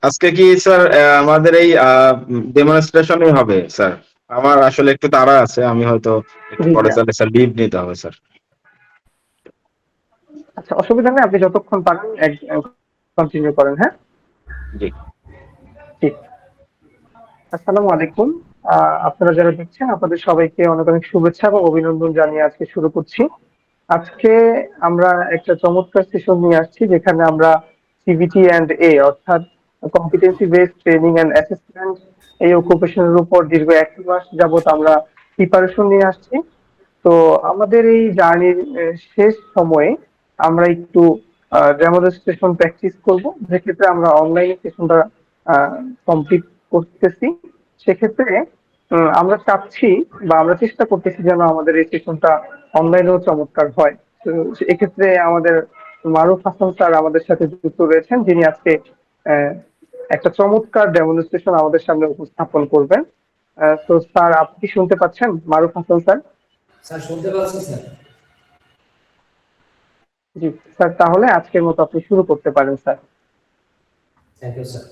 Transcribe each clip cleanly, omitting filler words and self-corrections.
আজকে কি স্যার আমাদের এই ডেমনস্ট্রেশনই হবে স্যার? আমার আসলে একটু তাড়া আছে, আমি হয়তো একটু জি, জি। পরে চলে স্যার, লিভ নিতে হবে স্যার। আচ্ছা, অসুবিধা নেই। আপনি যতক্ষণ পারেন কন্টিনিউ করেন, হ্যাঁ? জি। ঠিক। আসসালামু আলাইকুম। আপনারা যারা দেখছেন আপনাদের সবাইকে অনেক অনেক শুভেচ্ছা এবং অভিনন্দন জানিয়ে আজকে শুরু করছি। আজকে আমরা একটা চমৎকার সেশন নিয়ে আসছি যেখানে আমরা সিভিটি অ্যান্ড এ অর্থাৎ competency based training and assessment এই অকুপেশনের উপর দীর্ঘ 1 মাস যাবত আমরা প্রিপারেশন নিয়ে আসছি। তো আমাদের এই জার্নির শেষ সময়ে আমরা একটু ডেমনস্ট্রেশন প্র্যাকটিস করব, যেক্ষেত্রে আমরা অনলাইনে সেশনটা কমপ্লিট করতেছি। সেক্ষেত্রে আমরা চাচ্ছি বা আমরা চেষ্টা করতেছি যেন আমাদের এই সেশনটা অনলাইনেও চমৎকার হয়। তো এক্ষেত্রে আমাদের মারুফ হাসান স্যার আমাদের সাথে যুক্ত রয়েছেন, যিনি আজকে আহ, একটা চমৎকার ডেমনস্ট্রেশন আমাদের সামনে উপস্থাপন করবেন। তো স্যার, আপনি কি শুনতে পাচ্ছেন? মারুফ হাসান স্যার। স্যার শুনতে পাচ্ছি স্যার। জি স্যার, তাহলে আজকের মতো আপনি শুরু করতে পারেন স্যার। Thank you sir.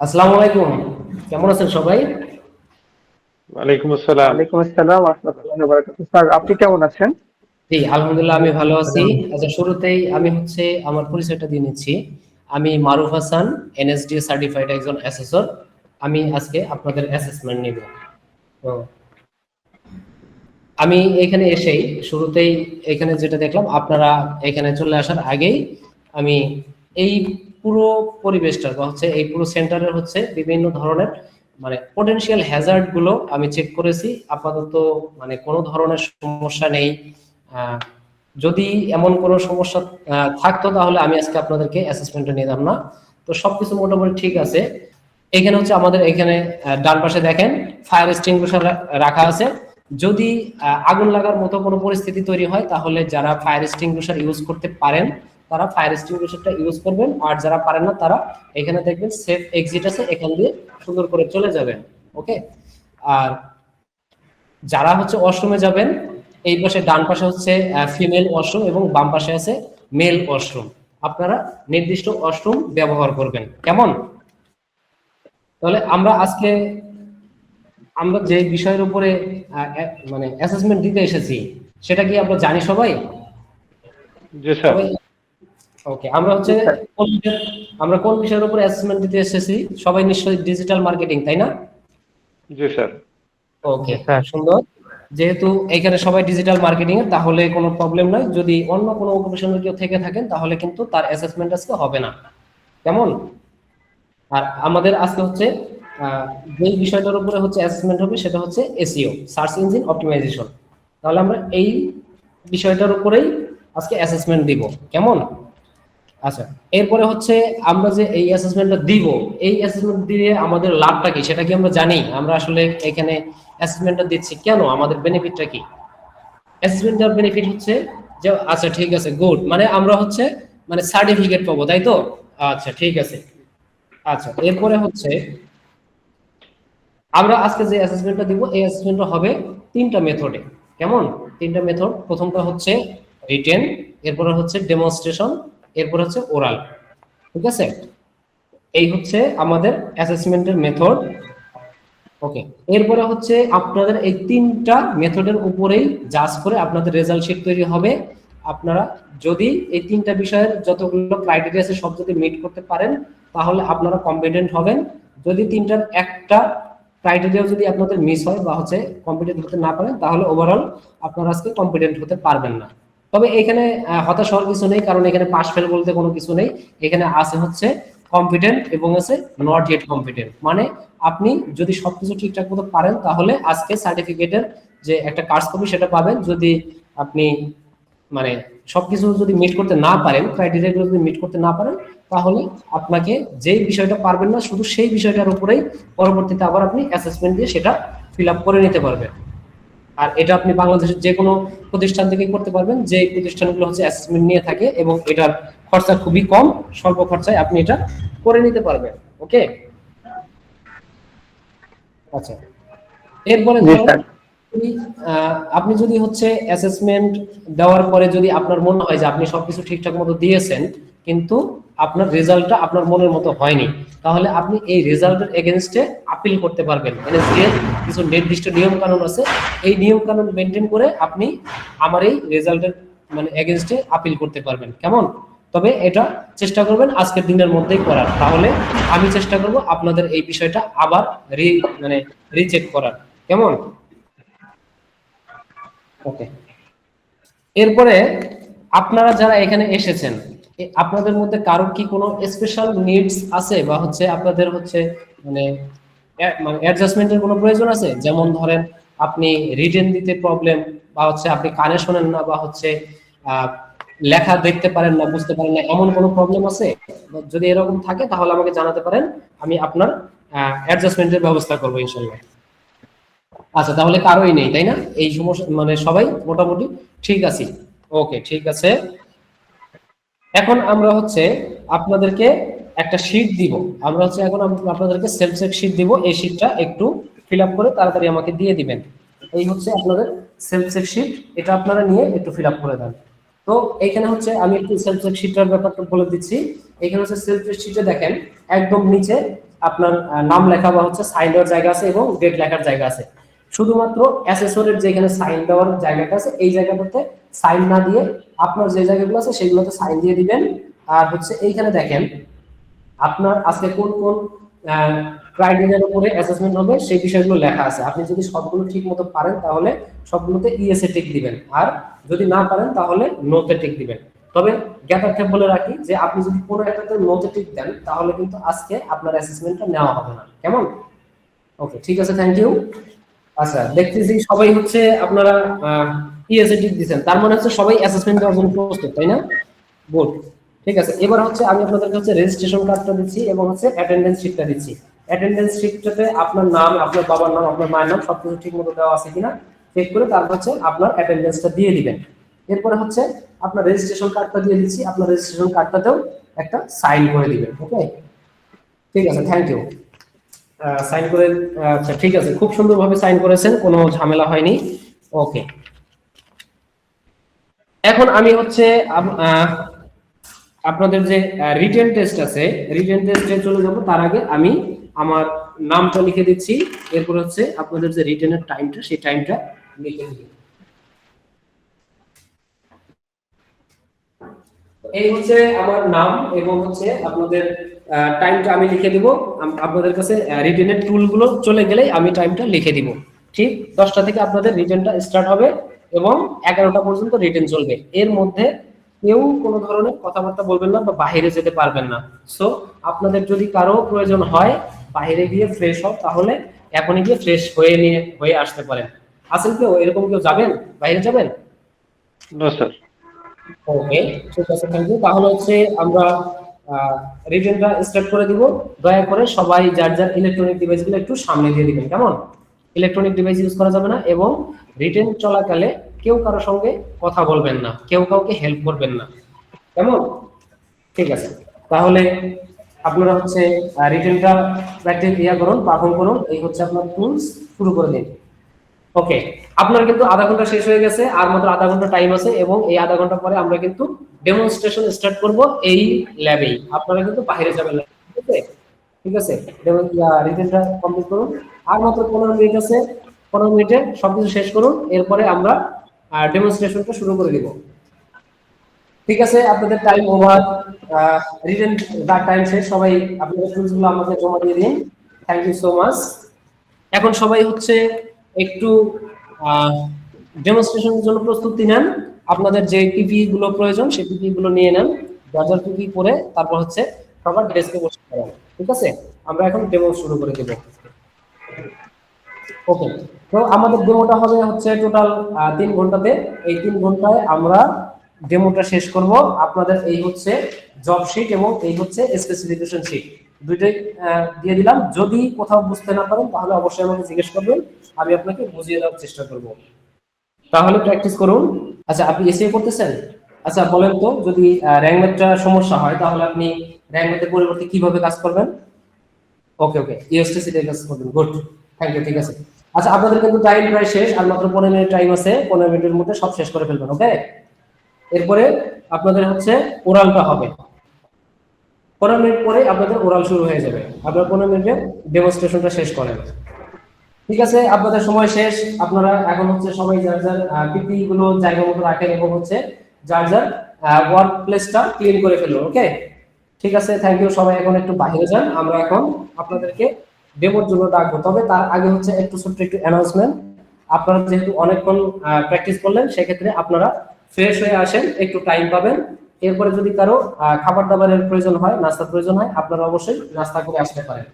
আসসালামু আলাইকুম, কেমন আছেন সবাই? ওয়ালাইকুম আসসালাম। ওয়ালাইকুম আসসালাম ওয়া রাহমাতুল্লাহি ওয়া বারাকাতুহু। স্যার, আপনি কেমন আছেন? জি আলহামদুলিল্লাহ, আমি ভালো আছি। আচ্ছা, শুরুতেই আমি আমার পরিচয়টা দিয়ে নিচ্ছি। আমি মারুফ হাসান, এনএসডি সার্টিফাইড একজন অ্যাসেসর। আমি আজকে আপনাদের অ্যাসেসমেন্ট নিব। তো আমি এখানে এসেই শুরুতেই এখানে যেটা দেখলাম, আপনারা এখানে চলে আসার আগেই আমি এই পুরো পরিবেশটার বা এই পুরো সেন্টারের বিভিন্ন ধরনের পোটেনশিয়াল হ্যাজার্ড গুলো আমি চেক করেছি। আপাতত কোনো ধরনের সমস্যা নেই। আহ, যদি এমন কোনো সমস্যা থাকতো তাহলে আমি আজকে আপনাদেরকে অ্যাসেসমেন্টে নিতাম না। তো সবকিছু মোটামুটি ঠিক আছে। এখানে আমাদের এখানে ডান পাশে দেখেন ফায়ার এক্সটিংগুইশার রাখা আছে। যদি আগুন লাগার মতো কোনো পরিস্থিতি তৈরি হয় তাহলে যারা ফায়ার এক্সটিংগুইশার ইউজ করতে পারেন তারা ফায়ার এক্সটিংগুইশারটা ইউজ করবেন, আর যারা পারেন না তারা এখানে দেখবেন সেফ এক্সিট আছে, এখান দিয়ে সুন্দর করে চলে যাবেন। ওকে। আর যারা ওয়াশরুমে যাবেন, এই পাশে ডান পাশে ফিমেল ওয়াশরুম এবং বাম পাশে আছে মেল ওয়াশরুম। আপনারা নির্দিষ্ট ওয়াশরুম ব্যবহার করবেন, কেমন? তাহলে আমরা যে বিষয়ের উপরে অ্যাসেসমেন্ট দিতে এসেছি সেটা কি আমরা জানি সবাই? জি স্যার। ওকে। আমরা আমরা কোন বিষয়ের উপরে অ্যাসেসমেন্ট দিতে এসেছি? সবাই নিশ্চয়ই ডিজিটাল মার্কেটিং, তাই না? জি স্যার। ওকে, সুন্দর। যেহেতু এখানে সবাই ডিজিটাল মার্কেটিং এর, তাহলে কোনো প্রবলেম নাই। যদি অন্য কোনো অকুপেশনের কেউ থেকে থাকেন তাহলে কিন্তু তার অ্যাসেসমেন্ট আজকে হবে না, কেমন? আর আমাদের আজকে যে বিষয়টার উপরে অ্যাসেসমেন্ট হবে সেটা এসইও, সার্চ ইঞ্জিন অপটিমাইজেশন। তাহলে আমরা এই বিষয়টার উপরেই আজকে অ্যাসেসমেন্ট দিব, কেমন? আচ্ছা, এরপরে আমরা যে এই অ্যাসেসমেন্টটা দিব, এই অ্যাসেসমেন্ট দিয়ে আমাদের লাভটা কি সেটা কি আমরা জানি? আমরা আসলে এখানে অ্যাসেসমেন্টটা দিচ্ছি কেন, আমাদের বেনিফিটটা কি? অ্যাসেসমেন্টের বেনিফিট যে আচ্ছা ঠিক আছে, গুড, আমরা সার্টিফিকেট পাবো, তাই তো? আচ্ছা ঠিক আছে। আচ্ছা, এরপরে আমরা আজকে যে অ্যাসেসমেন্টটা দিব এই অ্যাসেসমেন্টটা হবে 3টা মেথডে, কেমন? 3টা মেথড। প্রথমটা রিটেন, এরপরে ডেমনস্ট্রেশন, এরপর ওরাল। ঠিক আছে? এই আমাদের অ্যাসেসমেন্টের মেথড। ওকে। এরপরে আপনাদের এই 3টা মেথডের উপরেই জাজ করে আপনাদের রেজাল্ট শিট তৈরি হবে। আপনারা যদি এই 3টা বিষয়ের যতগুলো ক্রাইটেরিয়া আছে সব যদি মিট করতে পারেন তাহলে আপনারা কম্পিটেন্ট হবেন। যদি 3টার একটা ক্রাইটেরিয়া যদি আপনাদের মিস হয় বা কম্পিটেন্ট হতে না পারেন তাহলে ওভারঅল আপনারা আজকে কম্পিটেন্ট হতে পারবেন না। তবে এখানে হতাশ হওয়ার কিছু নেই, কারণ এখানে পাস ফেল বলতে কোনো কিছু নেই। এখানে আছে কম্পিটেন্ট এবং আছে নট ইয়েট কম্পিটেন্ট। আপনি যদি সবকিছু ঠিকঠাক মতো পারেন তাহলে আজকে সার্টিফিকেটের যে একটা কার্ড কপি সেটা পাবেন। যদি আপনি সবকিছু যদি মিট করতে না পারেন, ক্রাইটেরিয়া গুলো যদি মিট করতে না পারেন, তাহলে আপনাকে যে বিষয়টা পারবেন না শুধু সেই বিষয়টার উপরেই পরবর্তীতে আবার আপনি অ্যাসেসমেন্ট দিয়ে সেটা ফিল আপ করে নিতে পারবেন। আর এটা আপনি বাংলাদেশের যে কোনো প্রতিষ্ঠান থেকে করতে পারবেন, যে প্রতিষ্ঠানগুলো অ্যাসেসমেন্ট নিয়ে থাকে, এবং এটার খরচা খুবই কম, স্বল্প খরচায় আপনি এটা করে নিতে পারবেন। ওকে। আচ্ছা, এরপরে জি ধরেন স্যার। আপনি যদি হচ্ছে অ্যাসেসমেন্ট দেওয়ার পরে যদি আপনার মনে হয় যে আপনি সবকিছু ঠিকঠাক মতো দিয়েছেন, কিন্তু আপনার রেজাল্টটা আপনার মনের মতো হয়নি, তাহলে আপনি এই রেজাল্টের এগেনস্টে আপিল করতে পারবেন। এনএসডি-এর কিছু নির্দিষ্ট নিয়ম কানুন আছে, এই নিয়ম কানুন মেনটেন করে আপনি আমার এই রেজাল্টের মানে এগেনস্টে আপিল করতে পারবেন। কেমন? তবে এটা চেষ্টা করবেন আজকের দিনের মধ্যেই করার, তাহলে আমি চেষ্টা করব আপনাদের এই বিষয়টা আবার মানে রিচেক করার। কেমন? ওকে। এরপরে আপনারা যারা এখানে এসেছেন, আপনাদের মধ্যে কারো কি কোনো স্পেশাল নিডস আছে, বা হচ্ছে আপনাদের হচ্ছে মানে অ্যাডজাস্টমেন্টের কোনো প্রয়োজন আছে? যেমন ধরেন আপনি রিটেন দিতে প্রবলেম, বা হচ্ছে আপনি কানে শোনেন না, বা হচ্ছে লেখা দেখতে পারেন না, বুঝতে পারেন না, এমন কোনো প্রবলেম আছে? যদি এরকম থাকে তাহলে আমাকে জানাতে পারেন, আমি আপনার অ্যাডজাস্টমেন্টের ব্যবস্থা করবো ইনশাল্লাহ। আচ্ছা, তাহলে কারোই নেই, তাই না? এই সমস্যা মানে সবাই মোটামুটি ঠিক আছে। ওকে, ঠিক আছে। এখন আমরা হচ্ছে আপনাদেরকে একটা শীট দিব। আমরা হচ্ছে এখন আপনাদেরকে সেলফ চেক শীট দিব। এই শীটটা একটু ফিল আপ করে তাড়াতাড়ি আমাকে দিয়ে দিবেন। এই হচ্ছে আপনাদের সেলফ চেক শীট, এটা আপনারা নিয়ে একটু ফিল আপ করে দেন। তো এখানে হচ্ছে আমি একটু সেলফ চেক শীটটার ব্যাপারটা বলে দিচ্ছি। এখানে হচ্ছে সেলফ চেক শীটে দেখেন একদম নিচে আপনার নাম লেখা বা হচ্ছে সাইন দেওয়ার জায়গা আছে এবং ডেট লেখার জায়গা আছে। শুধুমাত্র অ্যাসেসরের যেখানে সাইন দেওয়ার জায়গাটা আছে এই জায়গাটাতে সাইন না দিয়ে আপনার যে জায়গাগুলো আছে সেগুলোতে সাইন দিয়ে দিবেন। আর হচ্ছে এইখানে দেখেন আপনার আজকে কোন কোন ক্রাইটেরিয়ার উপরে অ্যাসেসমেন্ট হবে সেই বিষয়গুলো লেখা আছে। আপনি যদি সবগুলো ঠিক মতো পারেন তাহলে সবগুলোতে ইএস এ টিক দিবেন, আর যদি না পারেন তাহলে নোতে টিক দিবেন। তবে জ্ঞাতার্থে বলে রাখি যে আপনি যদি কোনো একটাতে নোতে টিক দেন তাহলে কিন্তু আজকে আপনার অ্যাসেসমেন্টটা নেওয়া হবে না। কেমন? ওকে, ঠিক আছে, থ্যাংক ইউ। আচ্ছা, দেখতেছি সবাই হচ্ছে আপনারা ইএস এ টিক দিবেন, তার মানে হচ্ছে সবাই অ্যাসেসমেন্ট দেওয়ার জন্য প্রস্তুত, তাই না? গুড, ঠিক আছে। এবার হচ্ছে আমি আপনাদের কাছে রেজিস্ট্রেশন কার্ডটা দিচ্ছি এবং হচ্ছে অ্যাটেন্ডেন্স শিটটা দিচ্ছি। অ্যাটেন্ডেন্স শিটটাতে আপনার নাম, আপনার বাবার নাম, আপনার মায়ের নাম সবকিছু ঠিকমতো দেওয়া আছে কিনা চেক করে তারপর হচ্ছে আপনার অ্যাটেন্ডেন্সটা দিয়ে দিবেন। এরপরে হচ্ছে আপনার রেজিস্ট্রেশন কার্ডটা দিয়ে দিচ্ছি, আপনার রেজিস্ট্রেশন কার্ডটাতেও একটা সাইন করে দিবেন। ওকে, ঠিক আছে, থ্যাংক ইউ। সাইন করে আচ্ছা, ঠিক আছে, খুব সুন্দরভাবে সাইন করেছেন, কোনো ঝামেলা হয়নি। ওকে, এখন আমি হচ্ছে আপনাদের যে রিটেন টেস্ট আছে, রিটেন টেস্টে চলে যাব। তার আগে আমি আমার নামটা লিখে দিচ্ছি, এরপর হচ্ছে আপনাদের যে রিটেনের টাইমটা সেই টাইমটা লিখে দিই। এই হচ্ছে আমার নাম এবং হচ্ছে আপনাদের টাইমটা আমি লিখে দিব। আপনাদের কাছে রিটেনের টুলগুলো চলে গেলেই আমি টাইমটা লিখে দিব। ঠিক 10টা থেকে আপনাদের রিটেনটা স্টার্ট হবে এবং 11টা পর্যন্ত রিটেন চলবে। এর মধ্যে কেউ কোনো ধরনের কথাবার্তা বলবেন না বা বাইরে যেতে পারবেন না। সো আপনাদের যদি কারো প্রয়োজন হয় বাইরে গিয়ে ফ্রেশ হও, তাহলে এখনই গিয়ে ফ্রেশ হয়ে আসতে পারেন। আসেন কেউ এরকম কেউ যাবেন, বাইরে যাবেন? No sir. ওকে, ঠিক আছে, থ্যাংক ইউ। তাহলে হচ্ছে আমরা রিটেনটা স্টার্ট করে দিব। দয়া করে সবাই যার যার ইলেকট্রনিক ডিভাইসগুলো একটু সামনে দিয়ে দিবেন। কেমন? ইলেকট্রনিক ডিভাইস ইউজ করা যাবে না এবং রিটেন চলাকালে কেউ কারোর সঙ্গে কথা বলবেন না, কেউ কাউকে হেল্প করবেন না। কেমন? ঠিক আছে, তাহলে আপনারা হচ্ছে রিটেনটা প্র্যাকটিস করুন, পারফর্ম করুন। এই হচ্ছে আপনার টুলস, শুরু করে দিন। ওকে, আপনার কিন্তু আধা ঘন্টা শেষ হয়ে গেছে, আর মাত্র আধা ঘন্টা টাইম আছে এবং এই আধা ঘন্টা পরে আমরা কিন্তু ডেমনস্ট্রেশন স্টার্ট করব এই ল্যাবেই। আপনারা কিন্তু বাইরে যাবেন না, ঠিক আছে? ঠিক আছে, রিটেনটা কমপ্লিট করুন। আর মাত্র 15 মিনিট আছে, 15 মিনিটে সবকিছু শেষ করুন, এরপরে আমরা ডেমনস্ট্রেশনটা শুরু করে দিব। ঠিক আছে, আপনাদের টাইম ওভার, রিটেন টাইম শেষ। সবাই আপনাদের টুলসগুলো আমাকে জমা দিয়ে দিন। Thank you so much. এখন সবাই হচ্ছে একটু ডেমনস্ট্রেশনের জন্য প্রস্তুতি নেন। আপনাদের যে পিপি গুলো প্রয়োজন সেই পিপি গুলো নিয়ে নেন, যার পিপি পরে তারপর হচ্ছে সবার ডেস্কে বসে পড়েন। ঠিক আছে, আমরা এখন ডেমো শুরু করে দেব। ওকে, তো আমাদের ডেমোটা হবে হচ্ছে টোটাল 3 ঘন্টাতে। এই 3 ঘন্টায় আমরা ডেমোটা শেষ করব। আপনাদের এই হচ্ছে জব শিট এবং এই হচ্ছে স্পেসিফিকেশন শিট, দুইটাই দিয়ে দিলাম। যদি কোথাও বুঝতে না পারেন তাহলে অবশ্যই আমাকে জিজ্ঞেস করবেন, আমি আপনাকে বুঝিয়ে দেওয়ার চেষ্টা করব। তাহলে প্র্যাকটিস করুন। আচ্ছা, আপনি এসএ করতেছেন? আচ্ছা বলেন তো, যদি র্যাঙ্ক ম্যাথটা সমস্যা হয় তাহলে আপনি র্যাঙ্ক ম্যাথের পরিবর্তে কিভাবে কাজ করবেন? ওকে, ইউএসটিসি দিয়ে কাজ করবেন। গুড, থ্যাংক ইউ, ঠিক আছে। আচ্ছা, আপনাদের কিন্তু টাইম প্রায় শেষ, আর মাত্র 15 মিনিট টাইম আছে, 15 মিনিটের মধ্যে সব শেষ করে ফেলবেন। ওকে, এরপরে আপনাদের হচ্ছে ওরালটা হবে। 15 মিনিট পরে আপনাদের ওরাল শুরু হয়ে যাবে। আপনারা 15 মিনিটে ডেমনস্ট্রেশনটা শেষ করেন। ঠিক আছে, আপনাদের সময় শেষ। আপনারা এখন হচ্ছে সবাই যার যার পিপি গুলো জায়গা মতো রাখেন এবং হচ্ছে যার যার ওয়ার্ক প্লেসটা ক্লিন করে ফেলুন। ওকে, ঠিক আছে, থ্যাংক ইউ। সবাই এখন একটু বাইরে যান, আমরা এখন আপনাদেরকে ডেমোর জন্য ডাকবো। তবে তার আগে হচ্ছে একটু ছোট্ট একটু অ্যানাউন্সমেন্ট। আপনারা যেহেতু অনেকক্ষণ প্র্যাকটিস করলেন, সেক্ষেত্রে আপনারা ফ্রেশ হয়ে আসেন, একটু টাইম পাবেন। এরপরে যদি কারো খাবার দাবারের প্রয়োজন হয়, নাস্তার প্রয়োজন হয়, আপনারা অবশ্যই নাস্তা করে আসতে পারেন।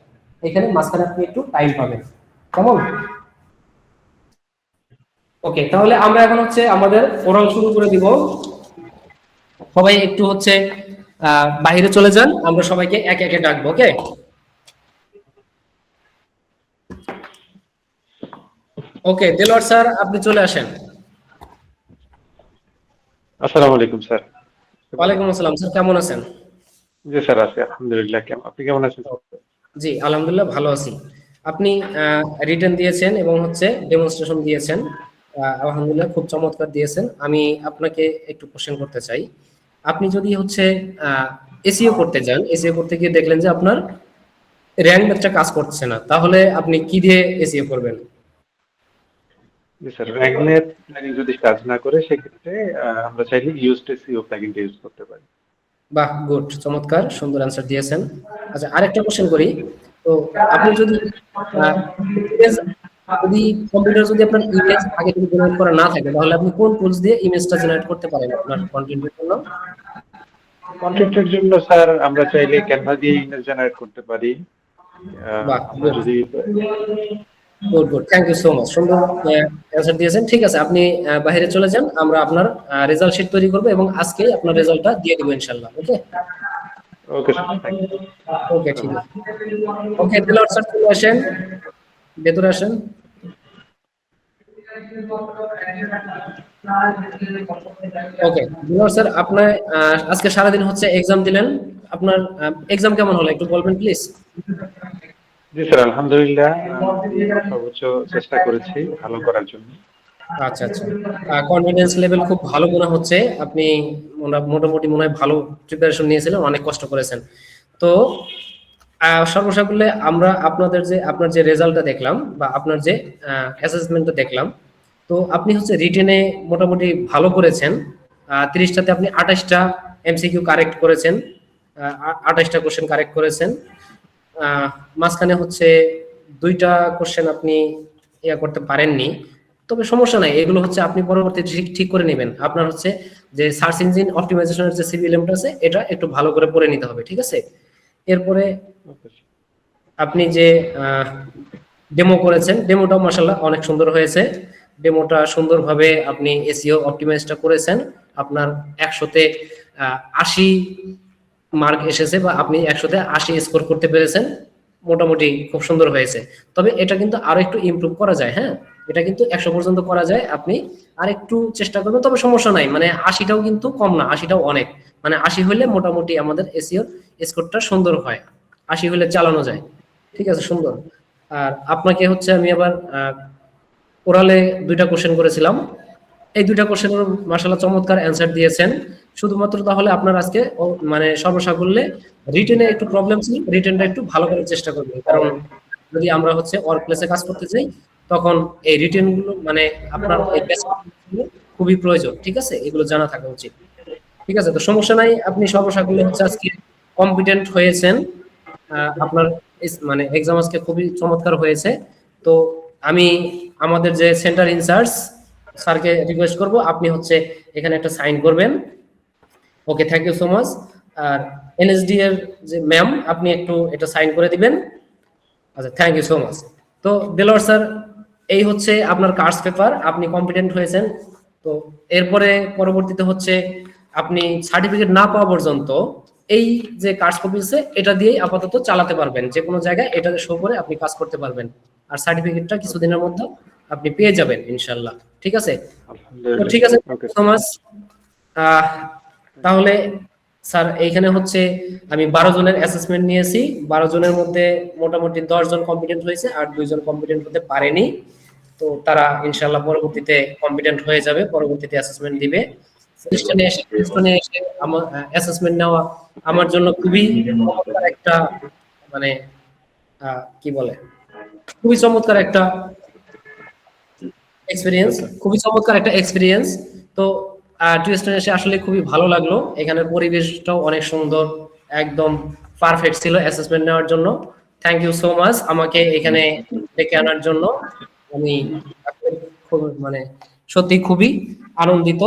এখানে মাঝখানে আপনি একটু টাইম পাবেন, কেমন? ওকে, তাহলে আমরা এখন হচ্ছে আমাদের ওরাল শুরু করে দিব। সবাই একটু হচ্ছে বাইরে চলে যান, আমরা সবাইকে একে একে ডাকবো। ওকে, ওকে, দেলোয়ার স্যার আপনি চলে আসেন। আসসালামু আলাইকুম স্যার। ওয়ালাইকুম আসসালাম স্যার, কেমন আছেন? জি স্যার, আছি আলহামদুলিল্লাহ। আপনি কেমন আছেন? জি আলহামদুলিল্লাহ ভালো আছি। আপনি রিটার্ন দিয়েছেন এবং হচ্ছে ডেমনস্ট্রেশন দিয়েছেন, আলহামদুলিল্লাহ খুব চমৎকার দিয়েছেন। আমি আপনাকে একটু কোশ্চেন করতে চাই। আপনি যদি হচ্ছে এসইও করতে যান, এসইও করতে গিয়ে দেখলেন যে আপনার র্যাঙ্ক ম্যাথটা কাজ করছে না, তাহলে আপনি কি দিয়ে এসইও করবেন? জি স্যার, র্যাগনেট প্ল্যানিং যদি কাজ না করে সেক্ষেত্রে আমরা চাইলে ইউজড এসইও প্লাগইনটা ইউজ করতে পারি। বাহ, গুড, চমৎকার, সুন্দর অ্যান্সার দিয়েছেন। আচ্ছা, আরেকটা কোশ্চেন করি। তো আপনি যদি ইমেজ, যদি কম্পিউটার যদি আপনার ইমেজ আগে থেকে জেনারেট করা না থাকে, তাহলে আপনি কোন টুলস দিয়ে ইমেজটা জেনারেট করতে পারেন আপনার কন্টেন্টের জন্য? কন্টেন্টের জন্য স্যার আমরা চাইলে ক্যানভা দিয়ে ইমেজ জেনারেট করতে পারি। বাহ, আমরা যদি good good, thank you so much, সুন্দর অ্যান্সার দিয়েছেন। ঠিক আছে, আপনি বাইরে চলে যান, আমরা আপনার রেজাল্ট শিট তৈরি করব এবং আজকেই আপনার রেজাল্টটা দিয়ে দিব ইনশাআল্লাহ। ওকে, ওকে স্যার, থ্যাংক ইউ। ওকে, ঠিক আছে। ওকে, দেলোয়ার স্যার চলে আসেন, ভেতরে আসেন। ওকে, দেলোয়ার স্যার, আপনি আজকে সারাদিন হচ্ছে এক্সাম দিলেন, আপনার এক্সাম কেমন হলো একটু বলবেন প্লিজ? জি স্যার, আলহামদুলিল্লাহ সর্বোচ্চ চেষ্টা করেছি ভালো করার জন্য। আচ্ছা আচ্ছা, কনফিডেন্স লেভেল খুব ভালো মনে হচ্ছে। আপনি মোটামুটি মনে হয় ভালো প্রিপারেশন নিয়েছিলেন, অনেক কষ্ট করেছেন। তো সর্বসাকুল্যে আমরা আপনার যে রেজাল্টটা দেখলাম বা আপনার যে অ্যাসেসমেন্টটা দেখলাম, তো আপনি হচ্ছে রিটেনে মোটামুটি ভালো করেছেন। 30টাতে আপনি 28টা এমসিকিউ কারেক্ট করেছেন, 28টা কোশ্চেন কারেক্ট করেছেন। মাঝখানে হচ্ছে 2টা কোশ্চেন আপনি ইয়া করতে পারেননি, তবে সমস্যা নাই, এগুলো হচ্ছে আপনি পরবর্তী ঠিক করে নেবেন। আপনার হচ্ছে যে সার্চ ইঞ্জিন অপটিমাইজেশনের যে সিভিএলএমটা আছে, এটা একটু ভালো করে পড়ে নিতে হবে, ঠিক আছে? এরপরে আপনি যে ডেমো করেছেন, ডেমোটাও মাশাআল্লাহ অনেক সুন্দর হয়েছে। ডেমোটা সুন্দরভাবে আপনি এসইও অপটিমাইজটা করেছেন। আপনার 100তে 80 মার্ক এসেছে, বা আপনি 100তে 80 স্কোর করতে পেরেছেন, মোটামুটি খুব সুন্দর হয়েছে। তবে এটা কিন্তু আরো একটু ইমপ্রুভ করা যায়। হ্যাঁ, এটা কিন্তু 100 পর্যন্ত করা যায়, আপনি আর একটু চেষ্টা করবেন। তবে সমস্যা নাই, মানে 80টাও কিন্তু কম না, 80টাও অনেক, মানে 80 হলে মোটামুটি আমাদের এসইও স্কোরটা সুন্দর হয়, 80 হলে চালানো যায়। ঠিক আছে, সুন্দর। আর আপনাকে হচ্ছে আমি আবার ওরালে 2টা কোশ্চেন করেছিলাম, এই 2টা কোশ্চেনের মাশাআল্লাহ চমৎকার অ্যান্সার দিয়েছেন। শুধুমাত্র তাহলে আপনার আজকে মানে সর্বসাকুল্যে রিটেনে একটু প্রবলেম ছিল, রিটেনটা একটু ভালো করার চেষ্টা করবেন, কারণ যদি আমরা হচ্ছে ওয়ার্ক প্লেসে কাজ করতে চাই, তখন এই রিটেন গুলো মানে আপনার এই খুবই প্রয়োজন। ঠিক আছে, এগুলো জানা থাকা উচিত। ঠিক আছে, তো সমস্যা নাই, আপনি সর্বসাকুল্যে হচ্ছে আজকে কম্পিটেন্ট হয়েছেন। আপনার মানে এক্সাম আজকে খুবই চমৎকার হয়েছে। তো আমি আমাদের যে সেন্টার ইনচার্জ স্যারকে রিকোয়েস্ট করব, আপনি হচ্ছে এখানে একটা সাইন করবেন। Okay, thank you so much. আর এনএসডি এর যে ম্যাম, আপনি একটু এটা সাইন করে দিবেন। আচ্ছা, থ্যাংক ইউ সো মাচ। তো দেলোয়ার স্যার, এই হচ্ছে আপনার কার্স পেপার, আপনি কম্পিটেন্ট হয়েছেন। তো এরপরে পরবর্তীতে হচ্ছে আপনি সার্টিফিকেট না পাওয়া পর্যন্ত এই যে কার্স কপি আছে, এটা দিয়েই আপাতত চালাতে পারবেন, যে কোনো জায়গায় এটা শো করে আপনি কাজ করতে পারবেন। আর সার্টিফিকেটটা কিছুদিনের মধ্যে আপনি পেয়ে যাবেন ইনশাআল্লাহ। ঠিক আছে, তো ঠিক আছে, সো মাচ। তাহলে স্যার, এইখানে হচ্ছে আমি 12 জনের অ্যাসেসমেন্ট নিয়েছি, 12 জনের মধ্যে মোটামুটি 10 জন কম্পিটেন্ট হয়েছে আর 2 জন কম্পিটেন্ট হতে পারেনি। তো তারা ইনশাআল্লাহ পরবর্তীতে কম্পিটেন্ট হয়ে যাবে, পরবর্তীতে অ্যাসেসমেন্ট দিবে। হিউস্টনে এসে আমার অ্যাসেসমেন্ট নেওয়া আমার জন্য খুবই চমৎকার একটা মানে কি বলে, খুবই চমৎকার একটা এক্সপিরিয়েন্স। তো টিউস্টনে এসে আসলে খুবই ভালো লাগলো, এখানের পরিবেশটাও অনেক সুন্দর, একদম পারফেক্ট ছিল অ্যাসেসমেন্ট নেওয়ার জন্য। থ্যাংক ইউ সো মাচ আমাকে এখানে ডেকে আনার জন্য। আমি মানে সত্যি খুবই আনন্দিত।